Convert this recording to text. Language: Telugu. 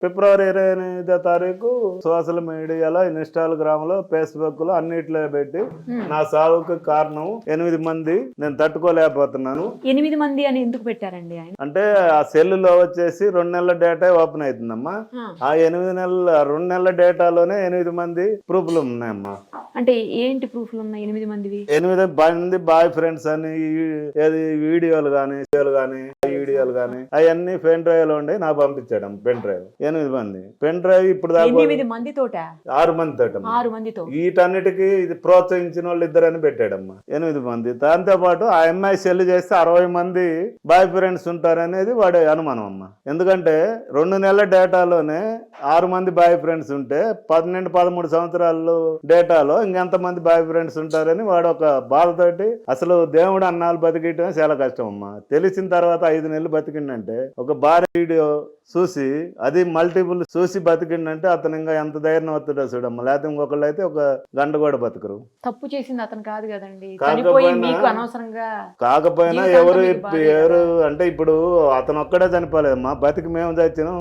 ఫిబ్రవరి 28వ తారీఖు సోషల్ మీడియాలో, ఇన్స్టాగ్రామ్ లో, ఫేస్బుక్ లో అన్నిట్లో పెట్టి నా సావుకు కారణం 8 మంది, నేను తట్టుకోలేకపోతున్నాను. 8 మంది అని ఎందుకు పెట్టారండి ఆయన? అంటే ఆ సెల్లులో వచ్చేసి 2 నెలల డేటా ఓపెన్ అవుతుందమ్మా. ఆ 2 నెలల డేటాలోనే 8 మంది ప్రూఫ్లు ఉన్నాయమ్మా. అంటే ఏంటి ప్రూఫ్లు ఉన్నాయి 8 మందివి? 8 మంది బాయ్ ఫ్రెండ్స్ అని ఏది వీడియోలు గానీ వీడియోలు గానీ అవన్నీ పెన్ డ్రైవ్ లో ఉండి నాకు పంపించాడు. పెన్ డ్రైవ్ 8 మంది పెన్ డ్రైవ్ ఇప్పుడు దాకా 8 మందితోట 6 మందితో 6 మందితో వీటన్నిటికీ ఇది ప్రోత్సహించిన వాళ్ళు 2 అని పెట్టాడమ్మా. 8 మంది. దాంతో పాటు ఆ అమ్మాయి సెల్ చేస్తే 60 మంది బాయ్ ఫ్రెండ్స్ ఉంటారనేది వాడి అనుమానం అమ్మా. ఎందుకంటే 2 నెలల డేటాలోనే 6 మంది బాయ్ ఫ్రెండ్స్ ఉంటే 12-13 సంవత్సరాలు డేటాలో ఇంకెంతమంది బాయ్ ఫ్రెండ్స్ ఉంటారని వాడు ఒక బాధతోటి, అసలు దేవుడు అన్నాళ్ళు బతికియటం చాలా కష్టం అమ్మా. తెలిసిన తర్వాత 5 నెలలు బతికిండంటే, ఒక భార్య వీడియో చూసి అది మల్టిపుల్ చూసి బతికిండంటే అతను ఇంకా ఎంత ధైర్యం అవుతుందో చూడమ్మా. లేకపోతే ఇంకొకళ్ళు అయితే ఒక గంట కూడా బతకరు. తప్పు చేసింది అతను కాదు కదండి, చనిపోయి మీకు అనవసరంగా. కాకపోయినా ఎవరు అంటే ఇప్పుడు అతను ఒక్కడే చనిపోలేదమ్మా, బతికి మేము చచ్చినాం.